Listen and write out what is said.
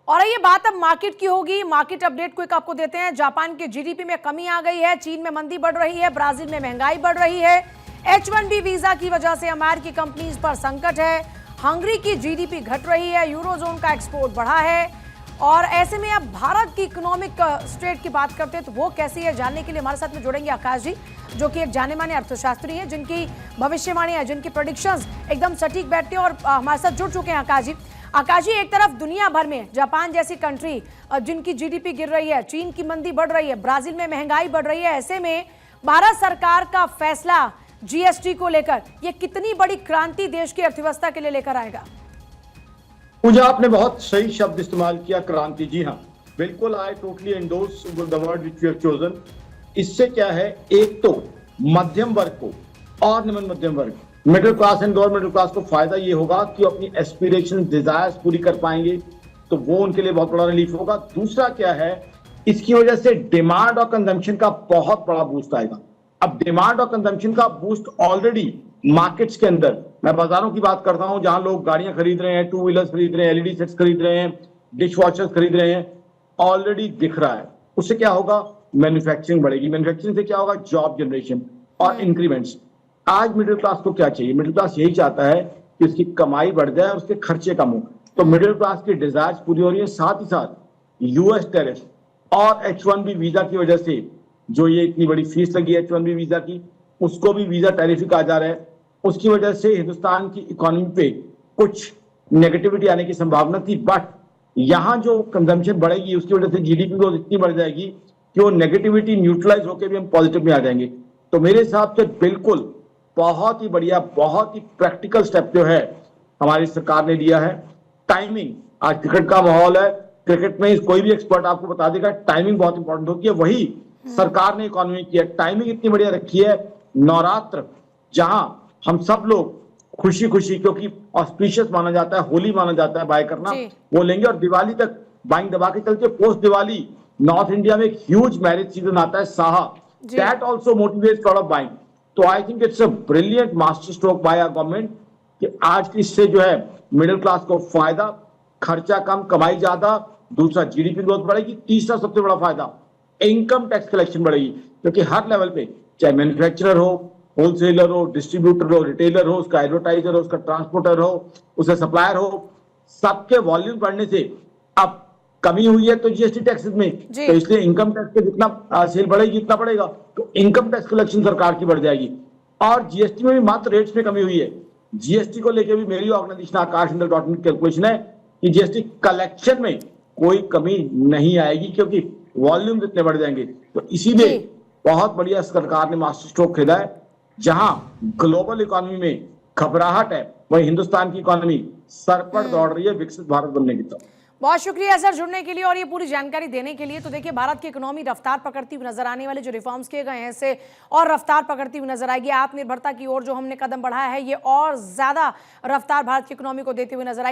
और ये बात अब मार्केट की होगी। मार्केट अपडेट क्विक आपको देते हैं। जापान के जीडीपी में कमी आ गई है, चीन में मंदी बढ़ रही है, ब्राजील में महंगाई बढ़ रही है, H1B वीजा की वजह से अमेरिकी कंपनीज पर संकट है, हंगरी की जीडीपी घट रही है, यूरोजोन का एक्सपोर्ट बढ़ा है। और ऐसे में अब भारत की इकोनॉमिक स्टेट की बात करते हैं तो वो कैसी है, जानने के लिए हमारे साथ में जुड़ेंगे आकाश जी, जो कि एक जाने माने अर्थशास्त्री हैं, जिनकी भविष्यवाणी है, जिनकी प्रेडिक्शंस एकदम सटीक बैठते हैं और हमारे साथ जुड़ चुके हैं आकाश जी। आकाश जी, एक तरफ दुनिया भर में जापान जैसी कंट्री जिनकी जीडीपी गिर रही है, चीन की मंदी बढ़ रही है, ब्राजील में महंगाई बढ़ रही है, ऐसे में भारत सरकार का फैसला जीएसटी को लेकर ये कितनी बड़ी क्रांति देश की अर्थव्यवस्था के लिए लेकर आएगा? पूजा, आपने बहुत सही शब्द इस्तेमाल किया, क्रांति। जी हाँ, बिल्कुल, I totally endorse the word which we have chosen. इससे क्या है, एक तो मध्यम वर्ग को और निम्न मध्यम वर्ग, middle class and lower middle class को फायदा ये होगा कि वो अपनी एस्पिरेशन, डिजायर्स पूरी कर पाएंगे, तो वो उनके लिए बहुत बड़ा रिलीफ होगा। दूसरा क्या है, इसकी वजह से डिमांड और कंजम्पशन का बहुत बड़ा बूस्ट आएगा। अब डिमांड और कंजम्पशन का बूस्ट ऑलरेडी मार्केट्स के अंदर, मैं बाजारों की बात करता हूं, जहां लोग गाड़ियां खरीद रहे हैं, टू व्हीलर्स खरीद रहे हैं, एलईडी सेट्स खरीद रहे हैं, डिश वॉशर्स खरीद रहे हैं, ऑलरेडी दिख रहा है। उससे क्या होगा, मैन्युफैक्चरिंग बढ़ेगी। मैन्युफैक्चरिंग से क्या होगा, जॉब जनरेशन और इंक्रीमेंट्स। आज मिडिल क्लास को क्या चाहिए? मिडिल क्लास यही चाहता है कि उसकी कमाई बढ़ जाए और उसके खर्चे कम हो। तो मिडिल क्लास की डिजायर्स पूरी हो रही है। साथ ही साथ यूएस टैरिफ और H1B वीजा की वजह से जो ये इतनी बड़ी फीस लगी है H1B वीजा की, उसको भी वीजा टैरिफ कहा जा रहा है। उसकी वजह से हिंदुस्तान की इकोनॉमी पे कुछ नेगेटिविटी आने की संभावना थी, बट यहां जो कंजम्पशन बढ़ेगी उसकी वजह से जीडीपी ग्रोथ इतनी बढ़ जाएगी कि वो नेगेटिविटी न्यूट्रलाइज होकर भी हम पॉजिटिव में आ जाएंगे। तो मेरे हिसाब से बिल्कुल बहुत ही बढ़िया, बहुत ही प्रैक्टिकल स्टेप जो है हमारी सरकार ने लिया है। टाइमिंग, आज क्रिकेट का माहौल है, क्रिकेट में कोई भी एक्सपर्ट आपको बता देगा टाइमिंग बहुत इंपॉर्टेंट होती है। वही सरकार ने इकोनॉमी की है, टाइमिंग इतनी बढ़िया रखी है। नवरात्र, जहां हम सब लोग खुशी खुशी, क्योंकि ऑस्पिशियस माना जाता है, होली माना जाता है बाय करना, वो लेंगे और दिवाली तक बाइंग दबा के चलते। पोस्ट दिवाली नॉर्थ इंडिया में एक ह्यूज मैरिज सीजन आता है, Saha, that also motivates lot of buying. तो I think it's a brilliant master stroke by our government कि आज इससे जो है मिडिल क्लास को फायदा, खर्चा कम, कमाई ज्यादा, दूसरा जीडीपी ग्रोथ बढ़ेगी, तीसरा सबसे बड़ा फायदा इनकम टैक्स कलेक्शन बढ़ेगी, क्योंकि हर लेवल पे, चाहे मैन्युफैक्चरर हो, होलसेलर हो, डिस्ट्रीब्यूटर हो, रिटेलर हो, उसका एडवर्टाइजर हो, उसका ट्रांसपोर्टर हो, उसका सप्लायर हो, सबके वॉल्यूम बढ़ने से अब कमी हुई है तो जीएसटी टैक्सेस में, तो इसलिए इनकम टैक्स पे जितना सेल बढ़ेगी उतना बढ़ेगा, तो इनकम टैक्स कलेक्शन सरकार की बढ़ जाएगी। और जीएसटी में भी मात्र रेट्स में कमी हुई है। जीएसटी को लेकर भी मेरी ऑर्गेनाइजेशन आकाश कैलकुलेशन है कि जीएसटी कलेक्शन में कोई कमी नहीं आएगी, क्योंकि वॉल्यूम इतने बढ़ जाएंगे। तो इसीलिए बहुत बढ़िया सरकार ने मास्टर स्ट्रोक खेला है। जहां ग्लोबल इकोनॉमी में घबराहट है, वही हिंदुस्तान की इकोनॉमी सर पर दौड़ रही है विकसित भारत बनने की तरफ। बहुत शुक्रिया सर जुड़ने के लिए और ये पूरी जानकारी देने के लिए। तो देखिए, भारत की इकोनॉमी रफ्तार पकड़ती हुई नजर आने वाले जो रिफॉर्म्स किए गए हैं इससे और रफ्तार पकड़ती हुई नजर आएगी। आत्मनिर्भरता की ओर जो हमने कदम बढ़ाया है, ये और ज्यादा रफ्तार भारत की इकोनॉमी को देते हुए नजर आएगी।